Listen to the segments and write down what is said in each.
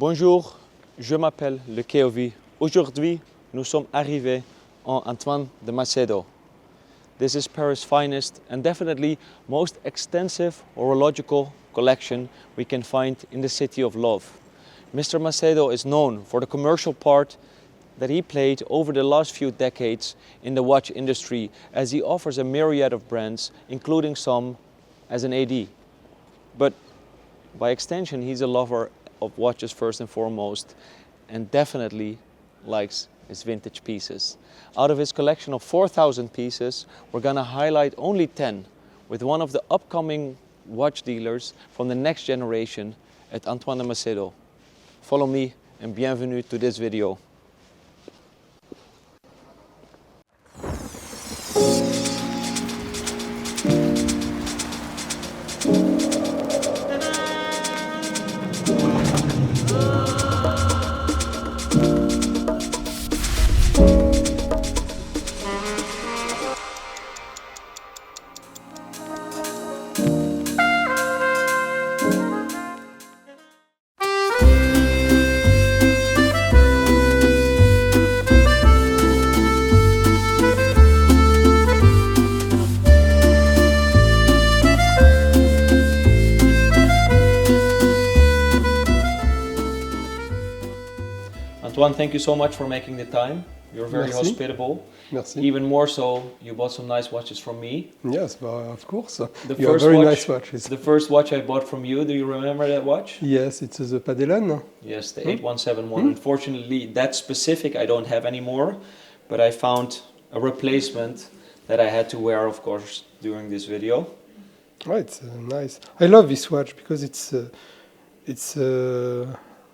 Bonjour, je m'appelle Le Keovi. Aujourd'hui, nous sommes arrivés en Antoine de Macedo. This is Paris' finest and definitely most extensive horological collection we can find in the city of love. Mr. Macedo is known for the commercial part that he played over the last few decades in the watch industry, as he offers a myriad of brands, including some as an AD. But by extension, he's a lover of watches first and foremost, and definitely likes his vintage pieces. Out of his collection of 4,000 pieces, we're gonna highlight only 10 with one of the upcoming watch dealers from the next generation at Antoine de Macedo. Follow me and bienvenue to this video. Antoine, thank you so much for making the time. You're very Merci. hospitable. Merci. Even more so, you bought some nice watches from me. Yes, of course. The You have first very watch, nice watches. The first watch I bought from you, do you remember that watch? Yes, it's the Padelon. Yes, the 8171. Unfortunately, that specific I don't have anymore, but I found a replacement that I had to wear, of course, during this video. Right, nice. I love this watch because it's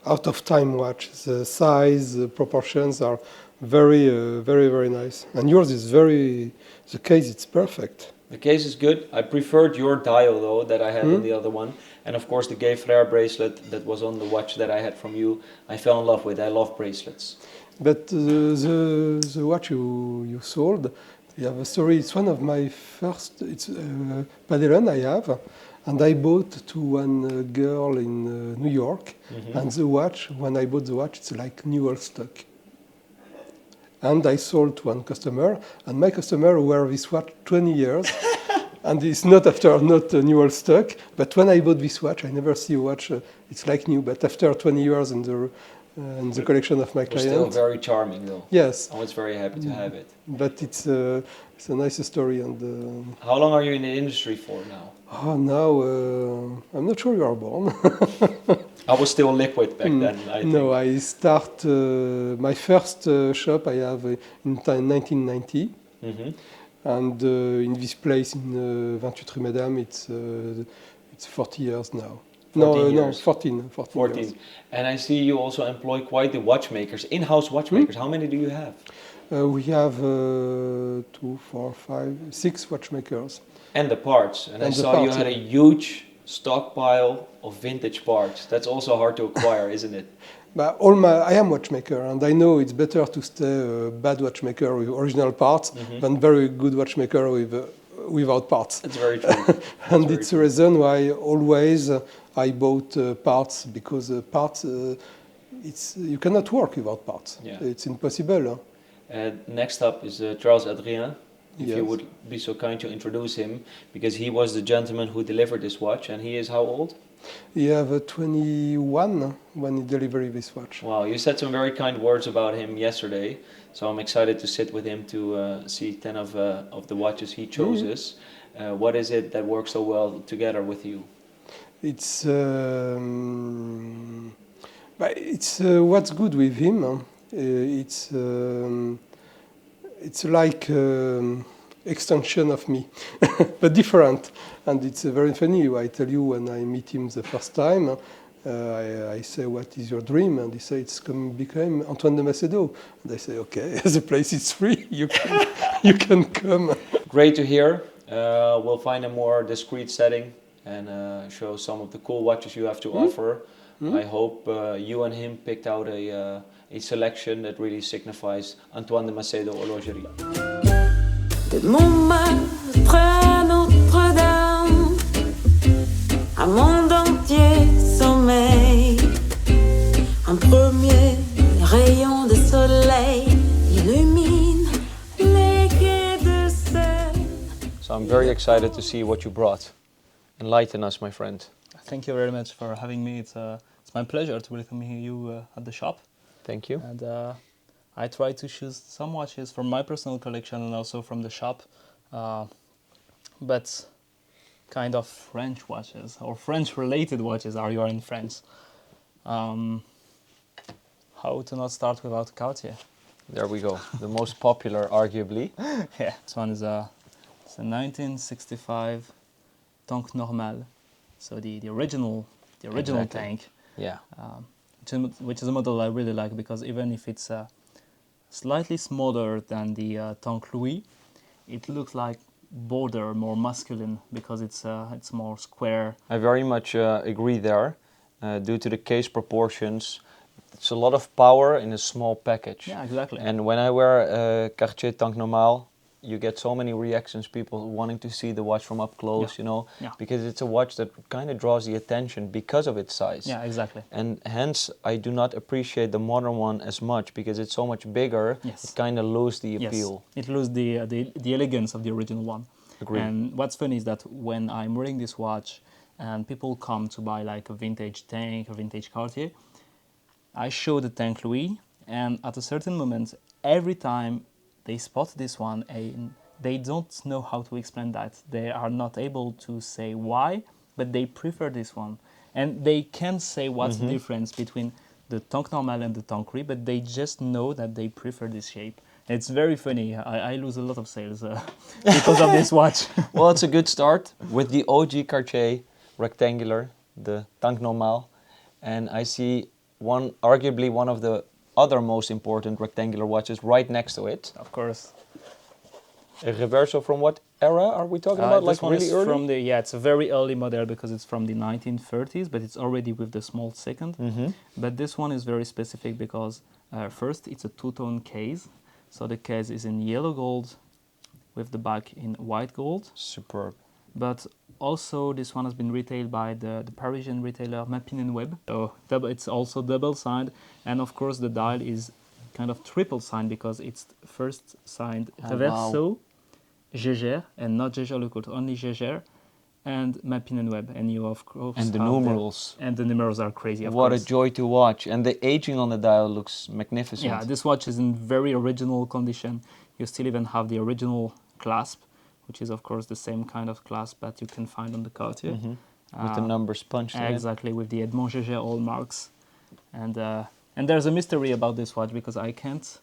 out of time watch. The size, the proportions are very, very nice. And yours is the case, it's perfect. The case is good. I preferred your dial though that I had on the other one. And of course the Gay Frere bracelet that was on the watch that I had from you, I fell in love with. I love bracelets. But the watch you sold, you have a story. It's one of my first, it's Padelon I have. And I bought to one girl in New York, and the watch, when I bought the watch, it's like new old stock. And I sold to one customer, and my customer wear this watch 20 years, and it's not a new old stock, but when I bought this watch, I never see a watch, it's like new, but after 20 years in the collection of my client. Still very charming though. Yes. I was very happy to have it. But it's a nice story. And how long are you in the industry for now? Oh, now I'm not sure you are born. I was still liquid back then, I think. No, I start my first shop I have in 1990, and in this place in 28 Rue Madame, it's 40 years now. 14 years. And I see you also employ quite the watchmakers, in-house watchmakers. How many do you have? We have 2, 4, 5, 6 watchmakers. And the parts. And I saw parts, you had a huge stockpile of vintage parts. That's also hard to acquire, isn't it? But I am watchmaker, and I know it's better to stay a bad watchmaker with original parts than very good watchmaker without parts. That's very true. And it's the reason why always I bought parts, because parts, you cannot work without parts. Yeah. It's impossible. Next up is Charles-Hadrien. If Yes. you would be so kind to introduce him, because he was the gentleman who delivered this watch, and he is how old? He have 21 when he delivered this watch. Wow, you said some very kind words about him yesterday, so I'm excited to sit with him to see 10 of the watches he chooses. What is it that works so well together with you? It's what's good with him. It's like extension of me, but different. And it's very funny. I tell you, when I meet him the first time, I say, "What is your dream?" And he says, "It's become Antoine de Macedo." And I say, "Okay, the place is free. You can come." Great to hear. We'll find a more discreet setting and show some of the cool watches you have to offer. I hope you and him picked out a selection that really signifies Antoine de Macedo horlogerie. De Montmartre à Notre-Dame, un monde entier sommeille. Un premier rayon de soleil illumine les quais de Seine. So I'm very excited to see what you brought. Enlighten us, my friend. Thank you very much for having me. It's my pleasure to welcome you at the shop. Thank you. And I try to choose some watches from my personal collection and also from the shop, but kind of French watches or French-related watches. You are in France. How to not start without Cartier? There we go. The most popular, arguably. Yeah, this one is it's a 1965 Tank Normal, so the original Exactly. tank. Yeah. Which is a model I really like because even if it's slightly smaller than the Tank Louis, it looks like bolder, more masculine because it's more square. I very much agree there. Due to the case proportions, it's a lot of power in a small package. Yeah, exactly. And when I wear a Cartier Tank Normal, you get so many reactions, people wanting to see the watch from up close, Yeah. you know, Yeah. because it's a watch that kind of draws the attention because of its size. Yeah, exactly. And hence, I do not appreciate the modern one as much because it's so much bigger. Yes. It kind of loses the Yes, appeal. it loses the elegance of the original one. Agreed. And what's funny is that when I'm wearing this watch and people come to buy like a vintage tank or vintage Cartier, I show the Tank Louis, and at a certain moment, every time they spot this one, and they don't know how to explain that. They are not able to say why, but they prefer this one. And they can't say what's the difference between the Tank Normal and the Tank Louis, but they just know that they prefer this shape. It's very funny. I lose a lot of sales because of this watch. Well, it's a good start with the OG Cartier rectangular, the Tank Normal, and I see arguably one of the other most important rectangular watches right next to it. Of course. A Reverso from what era are we talking about? This Like one really is early? from it's a very early model because it's from the 1930s, but it's already with the small second. But this one is very specific because first it's a two-tone case. So the case is in yellow gold with the back in white gold. Superb. But also this one has been retailed by the Parisian retailer Mappin & Webb. So it's also double signed, and of course the dial is kind of triple signed because it's first signed Reverso, Jaeger, and not Jaeger-LeCoultre, only Jaeger, and Mappin & Webb. And you of course And the have numerals. and the numerals are crazy. Of What course. a joy to watch. And the aging on the dial looks magnificent. Yeah, this watch is in very original condition. You still even have the original clasp, which is of course the same kind of clasp that you can find on the Cartier. With the numbers punched in it. Exactly, with the Edmond Jaeger hallmarks. And there's a mystery about this watch because I can't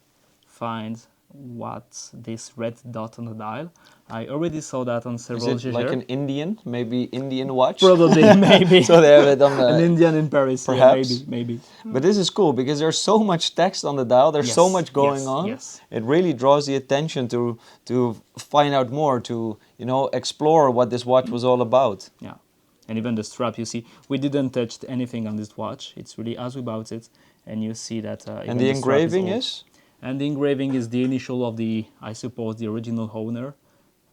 find what's this red dot on the dial. I already saw that on Is several it Jaeger. like an Indian, maybe Indian watch? Probably, maybe. So they have it on the... An Indian in Paris, Perhaps. yeah, maybe. But this is cool because there's so much text on the dial. There's so Yes, much going yes, on. yes. It really draws the attention to find out more, to explore what this watch was all about. Yeah, and even the strap, you see, we didn't touch anything on this watch. It's really as we bought it, and you see that. And the engraving is? And the engraving is the initial of the original owner.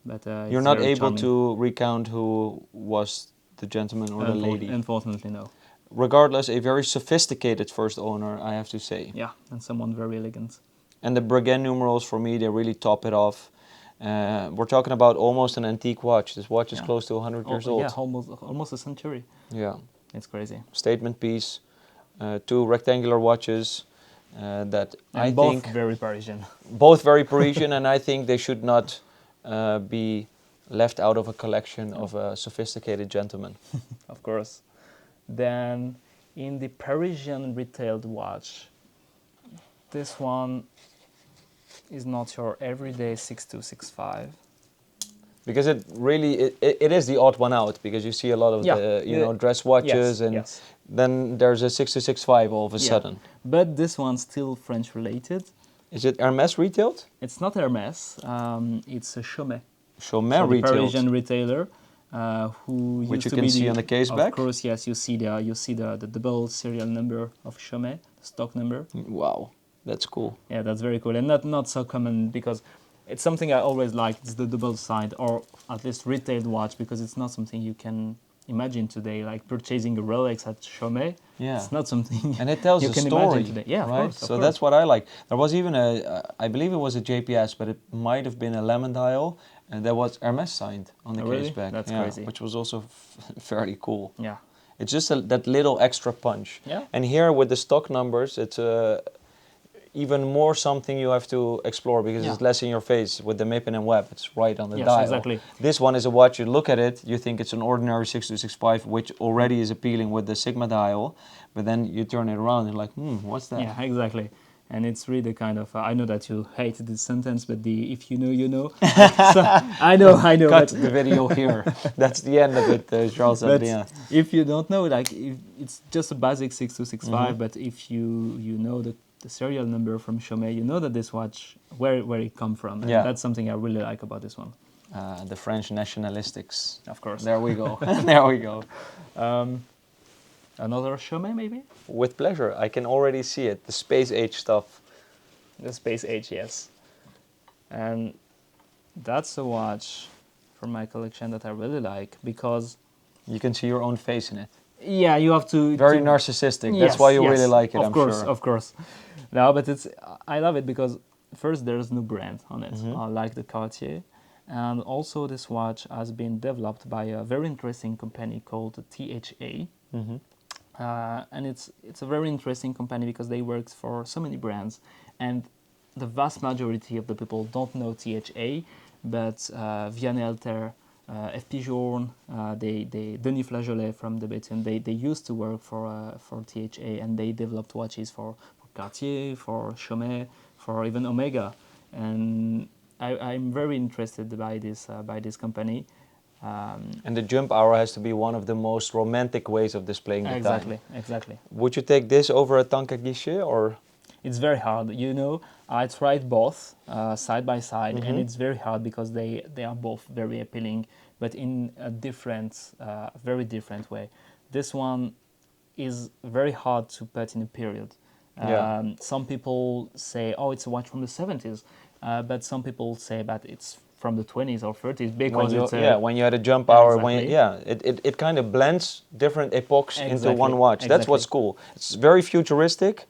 But You're not able to recount who was the gentleman or the lady. Unfortunately, no. Regardless, a very sophisticated first owner, I have to say. Yeah, and someone very elegant. And the Breguet numerals, for me, they really top it off. We're talking about almost an antique watch. This watch is close to 100 years old. Yeah, almost a century. Yeah. It's crazy. Statement piece, two rectangular watches that And I both think... very Parisian. Both very Parisian, and I think they should not be left out of a collection of a sophisticated gentleman. Of course. Then in the Parisian retailed watch, this one is not your everyday 6265. Because it really, it is the odd one out, because you see a lot of the, dress watches, and then there's a 6265 all of a sudden. But this one's still French related. Is it Hermès retailed? It's not Hermès, it's a Chaumet. Chaumet the retailed. Parisian retailer who Which used you to can be see on the case of back? Of course, yes, you see the double serial number of Chaumet, the stock number. Wow, that's cool. Yeah, that's very cool, and not so common because it's something I always like. It's the double side, or at least retailed watch, because it's not something you can imagine today, like purchasing a Rolex at Chaumet. Yeah. It's not something And it tells you a can story, imagine today. Yeah, of right? course. So that's what I like. There was even I believe it was a JPS, but it might have been a lemon dial, and there was Hermes signed on the Oh, really? case back. That's yeah, crazy. which was also fairly cool. Yeah. It's just that little extra punch. Yeah. And here with the stock numbers, it's even more something you have to explore because Yeah. it's less in your face. With the Mapen and Webb, it's right on the Yes, dial. exactly. This one is a watch, you look at it, you think it's an ordinary 6265, which already is appealing with the Sigma dial, but then you turn it around and like, what's that? Yeah, exactly. And it's really the kind of, I know that you hate this sentence, but the if you know, you know. So, I know. Cut but the video here. That's the end of it, Charles-Hadrien. But if you don't know, like, if it's just a basic 6265, Mm-hmm. but if you know the serial number from Chaumet, you know that this watch, where it come from. And Yeah. that's something I really like about this one. The French nationalistics. Of course. There we go. There we go. Another Chaumet, maybe? With pleasure. I can already see it. The space age stuff. The Space Age, yes. And that's a watch from my collection that I really like because, You can see your own face in it. yeah, you have to... Very to- narcissistic. Yes, That's why you yes, really like it, of I'm course, sure. Of course. No, but I love it because first there's no brand on it, Mm-hmm. like the Cartier. And also this watch has been developed by a very interesting company called THA. Mm-hmm. And it's a very interesting company because they work for so many brands. And the vast majority of the people don't know THA, but Vianney Alter, FP Journe, Denis Flageolet from the Béthune, they used to work for THA, and they developed watches for Cartier, for Chaumet, for even Omega. And I'm very interested by this company. And the jump hour has to be one of the most romantic ways of displaying the time. Exactly. Would you take this over a Tanka Guichet or? It's very hard. You know, I tried both side by side, and it's very hard because they are both very appealing, but in a different, very different way. This one is very hard to put in a period. Yeah. Some people say, oh, it's a watch from the 70s, but some people say that it's from the 20s or 30s because it's when you had a jump hour, Exactly. it kind of blends different epochs into Exactly, one watch. That's what's exactly. cool. It's very futuristic,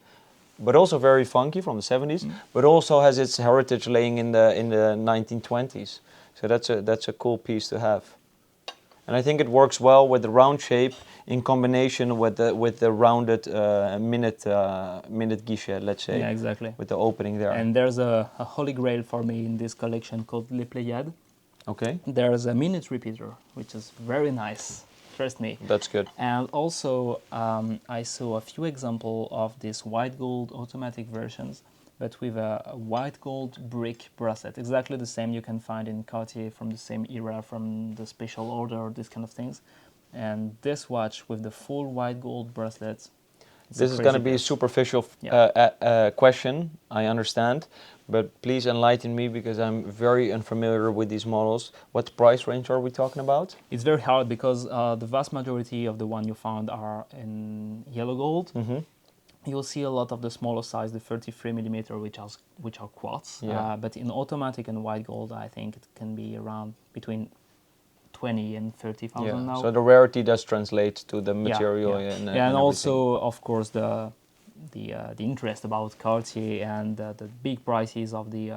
but also very funky from the 70s, but also has its heritage laying in the 1920s. So that's a cool piece to have. And I think it works well with the round shape in combination with the rounded minute guichet, let's say. Yeah, exactly. With the opening there. And there's a holy grail for me in this collection called Les Pléiades. Okay, There's a minute repeater, which is very nice, trust me. that's good. And also, I saw a few examples of these white gold automatic versions, but with a white gold brick bracelet. Exactly the same you can find in Cartier from the same era, from the special order, these kind of things. And this watch with the full white gold bracelet. This is going to be a superficial question, I understand, but please enlighten me because I'm very unfamiliar with these models. What price range are we talking about? It's very hard because the vast majority of the one you found are in yellow gold. Mm-hmm. You'll see a lot of the smaller size, the 33 millimeter, which are quartz. Yeah. But in automatic and white gold, I think it can be around between 20 and 30,000 now. So the rarity does translate to the material. Yeah. And And also, of course, the interest about Cartier and the big prices of the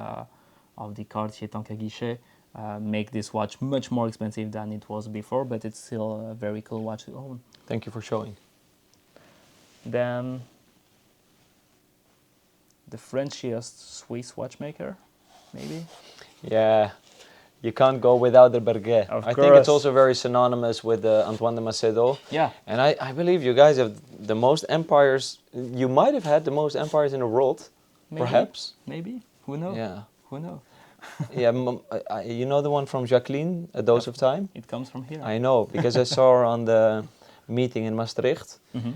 Cartier Tanka Guichet make this watch much more expensive than it was before, but it's still a very cool watch to own. Thank you for showing. Then the Frenchiest Swiss watchmaker, maybe? Yeah, you can't go without the Breguet. Of I think it's course. also very synonymous with Antoine de Macedo. Yeah. And I believe you guys have the most empires. You might have had the most empires in the world, Maybe. perhaps. Maybe. Who knows? Yeah. Who knows? Yeah, you know the one from Jacqueline, A Dose of Time? It comes from here. I know, because I saw her on the meeting in Maastricht, Mhm.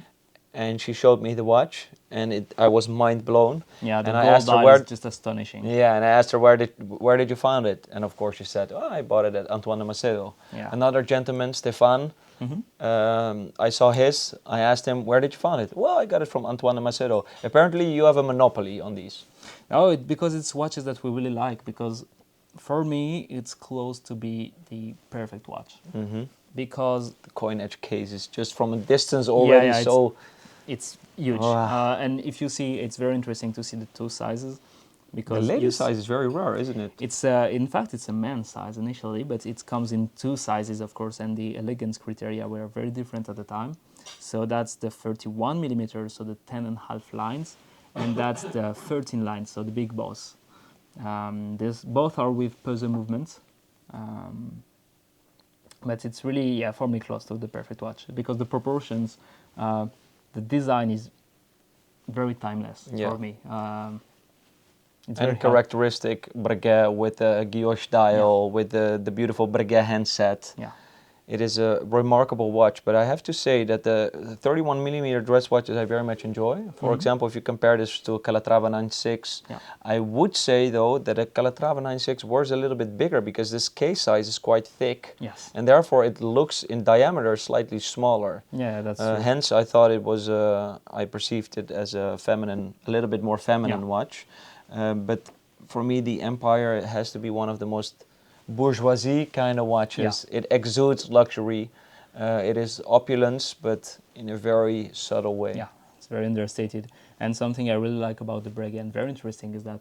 and she showed me the watch, and I was mind blown. Yeah, the and I gold asked her dial where. is just astonishing. Yeah, and I asked her where did you find it, and of course she said, "Oh, I bought it at Antoine de Macedo." Yeah. Another gentleman, Stéphane, Mhm. I saw his. I asked him, "Where did you find it?" "Well, I got it from Antoine de Macedo." Apparently, you have a monopoly on these. Oh, because it's watches that we really like. Because for me, it's close to be the perfect watch. Mm-hmm. because The coin edge case is just from a distance already yeah, so... it's huge. Wow. And if you see, it's very interesting to see the two sizes, The because lady size is very rare, isn't it? it's in fact it's a men's size initially, but it comes in two sizes, of course, and the elegance criteria were very different at the time. So that's the 31 millimeters, so the 10.5 lines, and that's the 13 lines, so the big boss. Both are with puzzle movements, but it's really, yeah, for me, close to the perfect watch, because the proportions, the design is very timeless for me. It's very And characteristic Breguet with the guilloche dial, with the beautiful Breguet handset. Yeah. It is a remarkable watch, but I have to say that the 31 millimeter dress watches I very much enjoy. For example, if you compare this to a Calatrava 96, I would say though that a Calatrava 96 was a little bit bigger because this case size is quite thick. Yes. And therefore it looks in diameter slightly smaller. Yeah, that's true. Hence I thought it was, I perceived it as a little bit more feminine watch. But for me, the Empire has to be one of the most bourgeoisie kind of watches. It exudes luxury. It is opulence, but in a very subtle way. Yeah, it's very understated. And something I really like about the Breguet, and very interesting, is that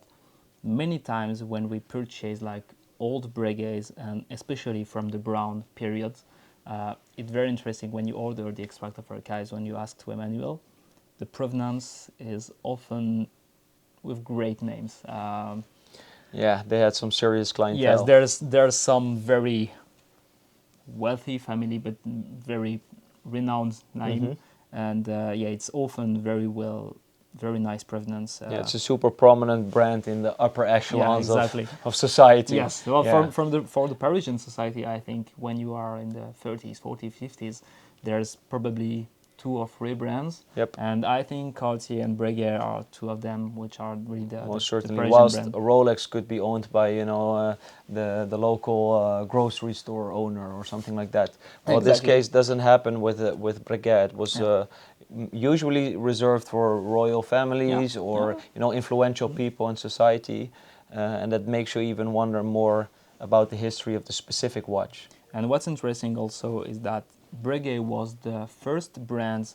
many times when we purchase like old Breguets, and especially from the brown period, it's very interesting when you order the extract of archives, when you ask to Emmanuel, the provenance is often with great names. Yeah, they had some serious clientele. Yes, there's some very wealthy family, but very renowned name, and it's often very nice provenance. It's a super prominent brand in the upper echelons exactly. of society. Yes, well, for the Parisian society, I think when you are in the 30s, 40s, 50s, there's probably 2 or 3 brands. Yep. And I think Cartier and Breguet are 2 of them, which are really the certainly. Parisian Whilst brand. a Rolex could be owned by the local grocery store owner or something like that. Well, this case doesn't happen with Breguet. It was usually reserved for royal families or influential people in society, and that makes you even wonder more about the history of the specific watch. And what's interesting also is that Breguet was the first brand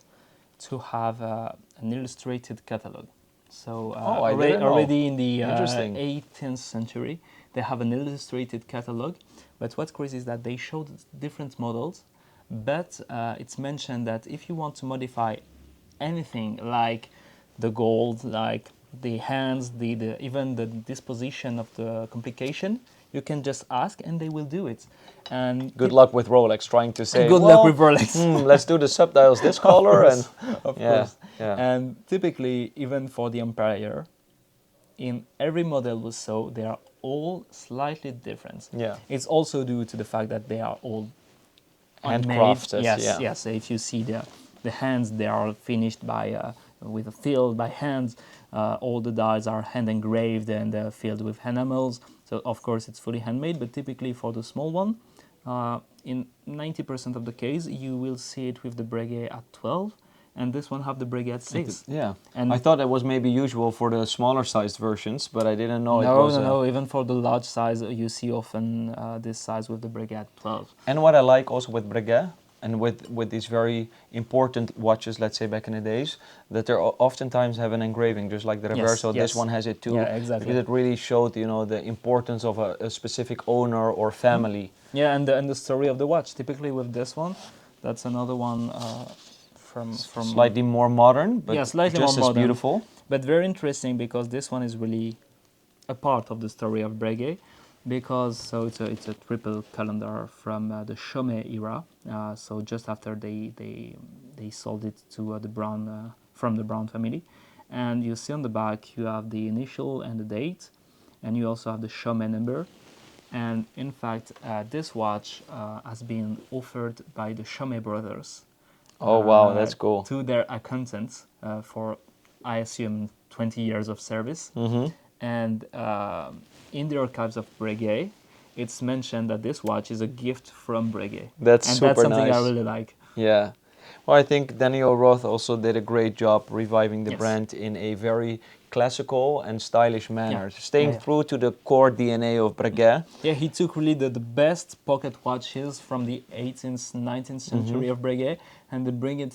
to have an illustrated catalog. So already in the 18th century, they have an illustrated catalog. But what's crazy is that they showed different models, but it's mentioned that if you want to modify anything like the gold, like the hands, even the disposition of the complication, you can just ask and they will do it. And good luck with Rolex trying to say, good luck with Rolex. Let's do the subdials this color. Of course. And typically, even for the Empire, in every model we saw, they are all slightly different. Yeah. It's also due to the fact that they are all handcrafted. Yes. If you see the hands, they are finished by with a field by hand. All the dies are hand engraved and filled with enamels. So of course it's fully handmade, but typically for the small one, in 90% of the case, you will see it with the Breguet at 12, and this one have the Breguet at 6. Yeah, and I thought that was maybe usual for the smaller sized versions, but I didn't know it was... No, even for the large size, you see often this size with the Breguet at 12. And what I like also with Breguet, and with these very important watches, let's say back in the days, that they oftentimes have an engraving, just like the Reverso. This one has it too. Yeah, exactly. Because it really showed, the importance of a specific owner or family. Yeah, and the story of the watch. Typically with this one, that's another one from slightly more modern, but slightly just more as beautiful. But very interesting because this one is really a part of the story of Breguet. Because it's a triple calendar from the Chaumet era, so just after they sold it to the Brown from the Brown family, and you see on the back you have the initial and the date, and you also have the Chaumet number, and in fact this watch has been offered by the Chaumet brothers. Oh wow, that's cool. To their accountants for, I assume, 20 years of service. Mm-hmm. And in the archives of Breguet, it's mentioned that this watch is a gift from Breguet. That's and super that's something nice. I really like. Yeah. Well, I think Daniel Roth also did a great job reviving the brand in a very classical and stylish manner, staying Yeah. true to the core DNA of Breguet. Yeah, he took really the best pocket watches from the 18th, 19th century of Breguet and then bring it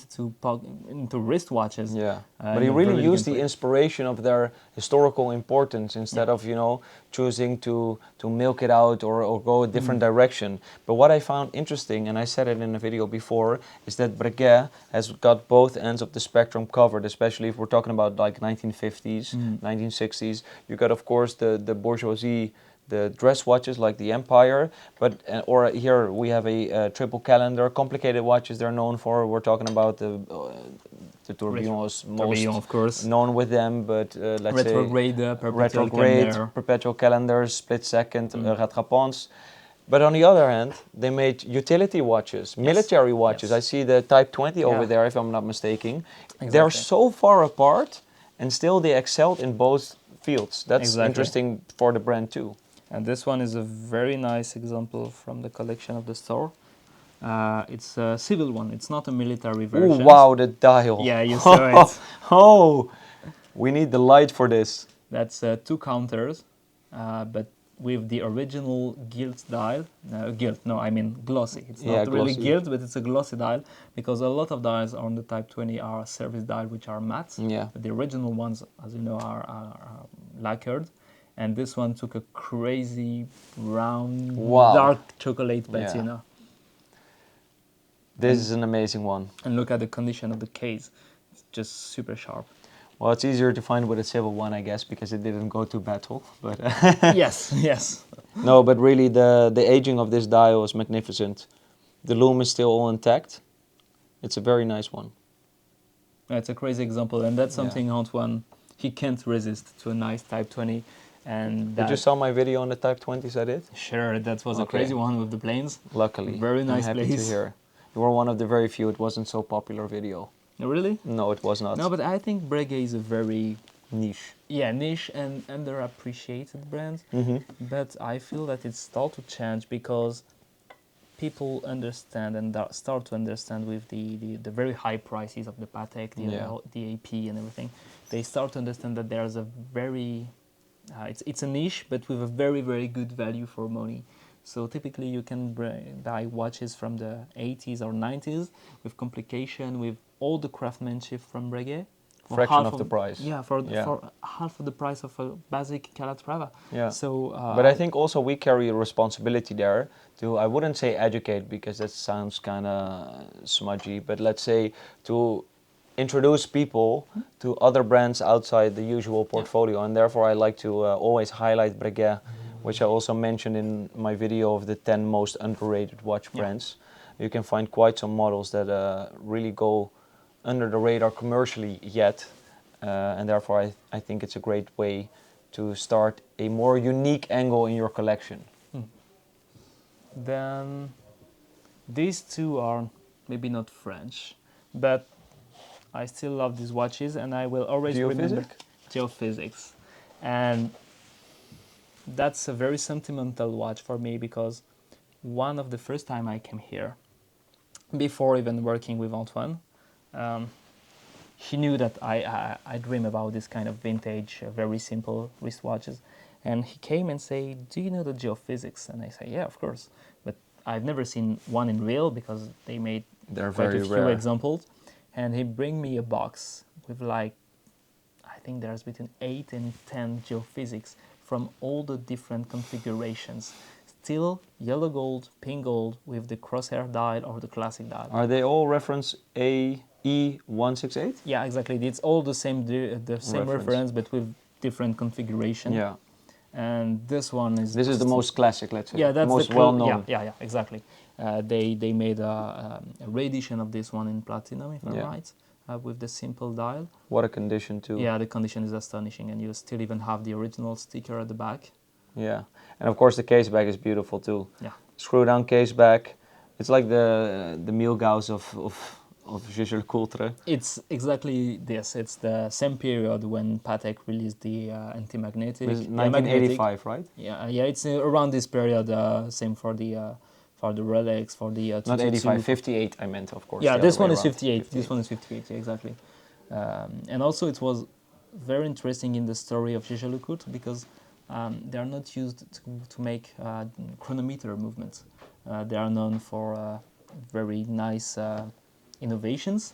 into wristwatches. Yeah, but in he a really very used elegant the way. inspiration of their historical importance instead of, you know, choosing to milk it out or go a different direction. But what I found interesting, and I said it in a video before, is that Breguet has got both ends of the spectrum covered, especially if we're talking about like 1950s, 1960s. You got, of course, the bourgeoisie, the dress watches like the Empire, but or here we have a triple calendar, complicated watches they're known for. We're talking about the tourbillons, Tourbillon, most of course. known with them, but let's Retrograde, say perpetual retrograde, calendar. perpetual calendars, split second, rattrapants. But on the other hand, they made utility watches, military watches. Yes. I see the Type 20 over Yeah. there, if I'm not mistaken. They're Exactly. so far apart, and still they excelled in both fields. That's Exactly. interesting for the brand too. And this one is a very nice example from the collection of the store. It's a civil one. It's not a military version. Oh wow, the dial. Yeah, you saw it. Oh, we need the light for this. That's 2 counters, but with the original gilt dial. I mean glossy. It's not really glossy. gilt, but it's a glossy dial because a lot of dials on the Type 20 are service dial, which are matte. Yeah. But the original ones, as you know, are lacquered. And this one took a crazy brown, Wow. dark chocolate Yeah. patina. This is an amazing one. And look at the condition of the case. It's just super sharp. Well, it's easier to find with a civil one, I guess, because it didn't go to battle. But Yes. no, but really the aging of this dial is magnificent. The loom is still all intact. It's a very nice one. It's a crazy example, and that's something Antoine, he can't resist to a nice Type 20. And Did you saw my video on the Type 20s I did? Sure, that was a Okay. crazy one with the planes. Luckily. Very nice I'm happy place. to hear. You were one of the very few. It wasn't so popular video. Really? No, it was not. No, but I think Breguet is a very Niche. niche and underappreciated brand. Mm-hmm. But I feel that it's start to change because people understand and start to understand with the very high prices of the Patek, the AP and everything. They start to understand that there's a very, it's a niche, but with a very, very good value for money. So typically you can buy watches from the 80s or 90s with complication, with all the craftsmanship from Breguet. for Fraction half of the price. Yeah, for half of the price of a basic Calatrava. Yeah. So, But I think also we carry a responsibility there to, I wouldn't say educate because that sounds kind of smudgy, but let's say to introduce people to other brands outside the usual portfolio. And therefore I like to always highlight Breguet, which I also mentioned in my video of the 10 most underrated watch brands. You can find quite some models that really go under the radar commercially yet, and therefore I think it's a great way to start a more unique angle in your collection. Then these two are maybe not French, but I still love these watches and I will always remember Geophysics. And that's a very sentimental watch for me because one of the first time I came here, before even working with Antoine, he knew that I dream about this kind of vintage, very simple wristwatches. And he came and said, do you know the Geophysics? And I say, yeah, of course. But I've never seen one in real because they made quite a few examples. And he bring me a box with like, I think there's between 8 and 10 Geophysics from all the different configurations. Still yellow gold, pink gold with the crosshair dial or the classic dial. Are they all reference AE168? Yeah, exactly. It's all the same reference, but with different configuration. Yeah. And this one is... This is the most classic, let's say. Yeah, that's most the well-known. Yeah, exactly. They made a re-edition of this one in platinum, if I'm right, with the simple dial. What a condition too. Yeah, the condition is astonishing, and you still even have the original sticker at the back. Yeah, and of course the case back is beautiful too. Yeah. Screw down case back. It's like the Milgauss of Jaeger-LeCoultre. It's exactly this. It's the same period when Patek released the anti-magnetic. 1985, right? Yeah, it's around this period. Same for the Rolex, for the Not 85, 58 I meant, of course. Yeah, this one is around. 58. This one is 58, yeah, exactly. And also it was very interesting in the story of Jaeger-LeCoultre because they are not used to make chronometer movements. They are known for very nice innovations,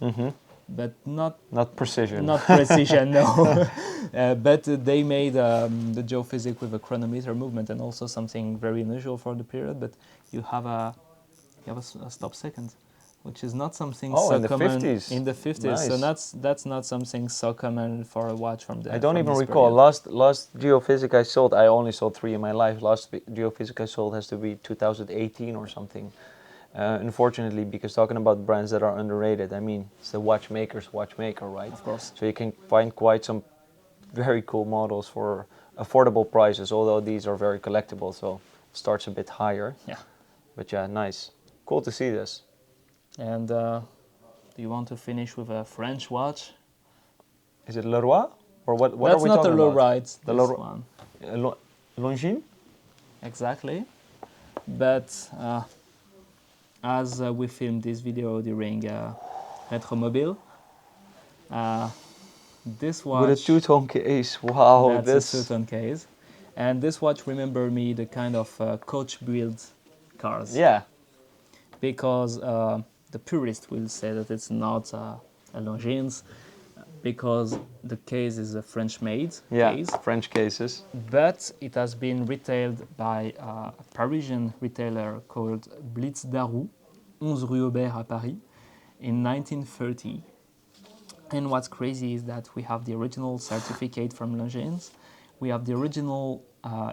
but not precision. Not precision, no. But they made the geophysics with a chronometer movement, and also something very unusual for the period. But you have a stop second, which is not something so in the common 50s. in the 50s. Nice. So that's not something so common for a watch from the. I don't from even this recall. period. Last geophysic I sold, I only sold 3 in my life. Last geophysic I sold has to be 2018 or something. Unfortunately, because talking about brands that are underrated, I mean, it's the watchmaker's watchmaker, right? Of course. So you can find quite some very cool models for affordable prices, although these are very collectible, so it starts a bit higher. Yeah. But yeah, nice. Cool to see this. And do you want to finish with a French watch? Is it Leroy? Or what That's are we not talking a about? Leroy, it's The this Leroy- one. Longines? Exactly. But as we filmed this video during Retromobile, this watch... With a two-tone case. Wow, that's a two-tone case. And this watch remember me the kind of coach build cars. Yeah. Because the purist will say that it's not a Longines, because the case is a French-made case. French cases. But it has been retailed by a Parisian retailer called Blitz Darou, 11 Rue Aubert à Paris, in 1930. And what's crazy is that we have the original certificate from Longines. We have the original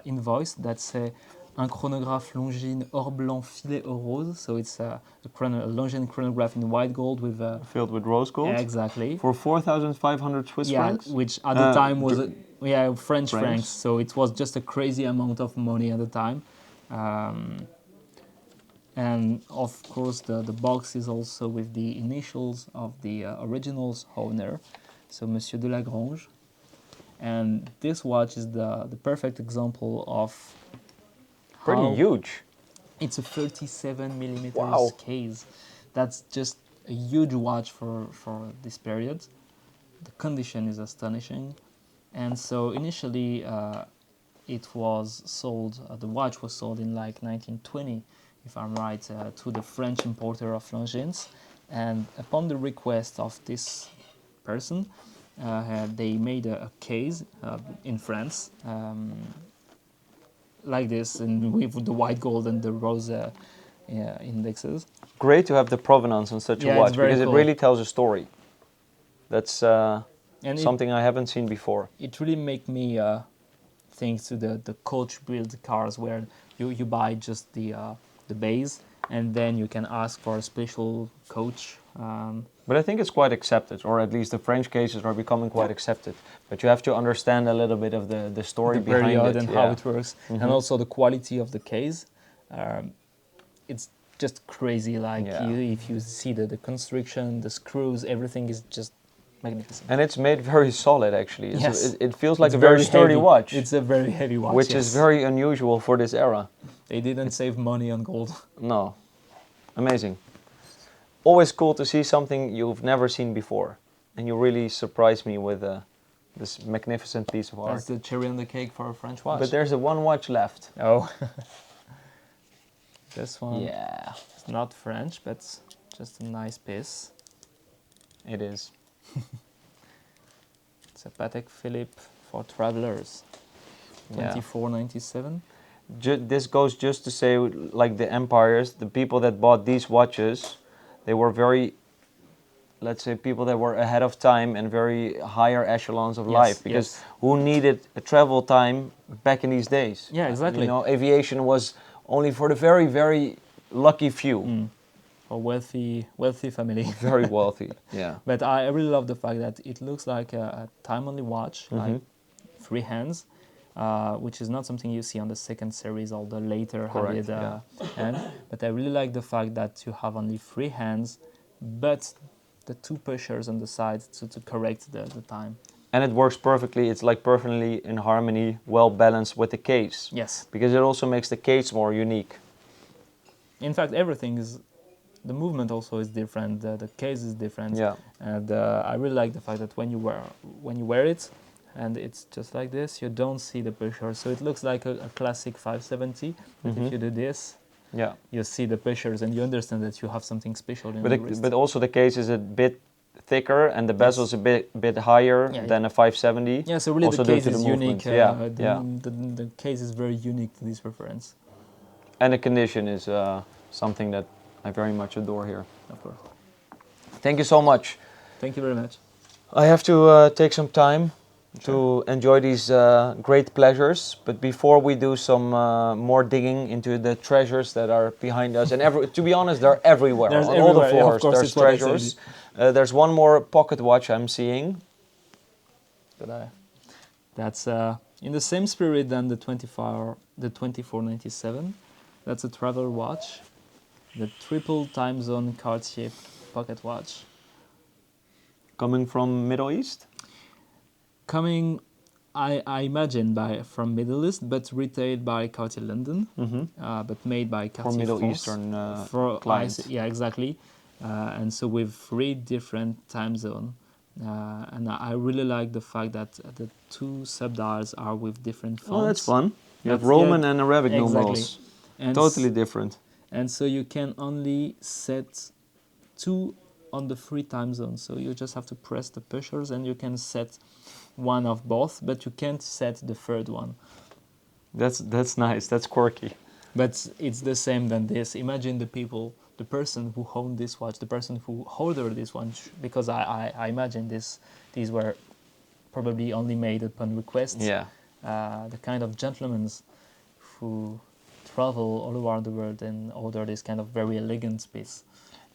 invoice that says un chronographe Longines or blanc filet au rose. So it's a Longines chronograph in white gold with Filled with rose gold. Exactly. For 4,500 Swiss francs? Which at the time was French francs. So it was just a crazy amount of money at the time. And of course the box is also with the initials of the original's owner, so Monsieur de Lagrange. And this watch is the perfect example of Pretty huge. It's a 37 millimeters Wow. case. That's just a huge watch for this period. The condition is astonishing. And so initially it was sold, the watch was sold in like 1920, if I'm right, to the French importer of Longines. And upon the request of this person, they made a case in France, like this, and with the white gold and the rose indexes. Great to have the provenance on such a Yeah, watch, it's very because cool. it really tells a story. That's And something I haven't seen before. It really make me think to the coach build cars where you buy just the base, and then you can ask for a special coach. But I think it's quite accepted, or at least the French cases are becoming quite accepted. But you have to understand a little bit of the story The behind period it. and how it works, and also the quality of the case. It's just crazy. Like if you see the construction, the screws, everything is just magnificent. And it's made very solid, actually. Yes. It feels like It's a very sturdy heavy. watch. It's a very heavy watch, Which yes. is very unusual for this era. They didn't save money on gold. No. Amazing. Always cool to see something you've never seen before. And you really surprised me with this magnificent piece of art. That's the cherry on the cake for a French watch. But there's a one watch left. Oh. This one. Yeah. It's not French, but just a nice piece. It is. It's a Patek Philippe for travelers. 2497. This goes just to say, like the empires, the people that bought these watches, they were very, let's say, people that were ahead of time and very higher echelons of life. Because who needed a travel time back in these days? Yeah, exactly. You know, aviation was only for the very, very lucky few. For wealthy family. Very wealthy, yeah. But I really love the fact that it looks like a time-only watch, like free hands, which is not something you see on the second series or the later Correct, hand. But I really like the fact that you have only free hands, but the two pushers on the side to correct the time. And it works perfectly. It's like perfectly in harmony, well balanced with the case. Yes. Because it also makes the case more unique. In fact, everything is. The movement also is different. The case is different. Yeah. And I really like the fact that when you wear it, and it's just like this. You don't see the pushers, so it looks like a classic 570. But if you do this, Yeah. you see the pushers, and you understand that you have something special in But the wrist. but also the case is a bit thicker and the bezel is a bit higher Yeah, than a 570. Yeah, so really also the due case to the is movement. unique. Yeah. The case is very unique to this reference, And the condition is something that I very much adore here. of course. Thank you so much. Thank you very much. I have to take some time to enjoy these great pleasures. But before we do some more digging into the treasures that are behind us, and to be honest, they're everywhere. There's on all the everywhere, yeah, of floors, course, there's it's what I said. treasures. There's one more pocket watch I'm seeing. That's in the same spirit than the 2497. That's a travel watch, the triple time zone Cartier pocket watch. Coming from Middle East? Coming, I imagine, from Middle East, but retailed by Cartier London, but made by Cartier For Middle France. Eastern For clients. yeah, exactly. And so with 3 different time zones. And I really like the fact that the 2 subdials are with different fonts. Oh, that's fun. You have That's- Roman yeah, and Arabic exactly. numerals. And Totally different. And so you can only set 2 on the 3 time zones. So you just have to press the pushers and you can set one of both, but you can't set the third one. That's nice. That's quirky. But it's the same than this. Imagine the person who owned this watch, the person who ordered this watch, because I imagine these were probably only made upon request. Yeah. The kind of gentlemen who travel all around the world and order this kind of very elegant piece.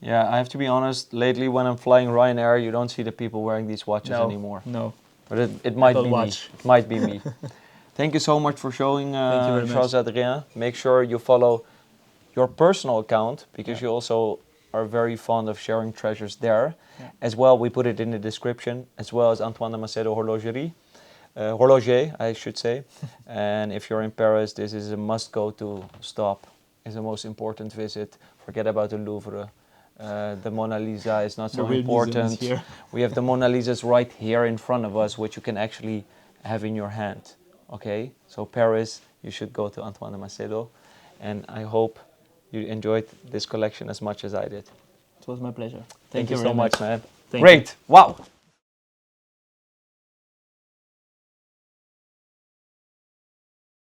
Yeah, I have to be honest, lately when I'm flying Ryanair, you don't see the people wearing these watches anymore. No. But it might Apple be Watch. me. It might be me. Thank you so much for showing Thank you very much. Charles-Hadrien. Make sure you follow your personal account because you also are very fond of sharing treasures there. Yeah. As well, we put it in the description, as well as Antoine de Macedo Horlogerie. Horloger, I should say. And if you're in Paris, this is a must-go-to stop. It's the most important visit. Forget about the Louvre. The Mona Lisa is not The so real museum is important. here. We have the Mona Lisas right here in front of us, which you can actually have in your hand. Okay, so Paris, you should go to Antoine de Macedo. And I hope you enjoyed this collection as much as I did. It was my pleasure. Thank you so very much, man. Thank Great. Wow.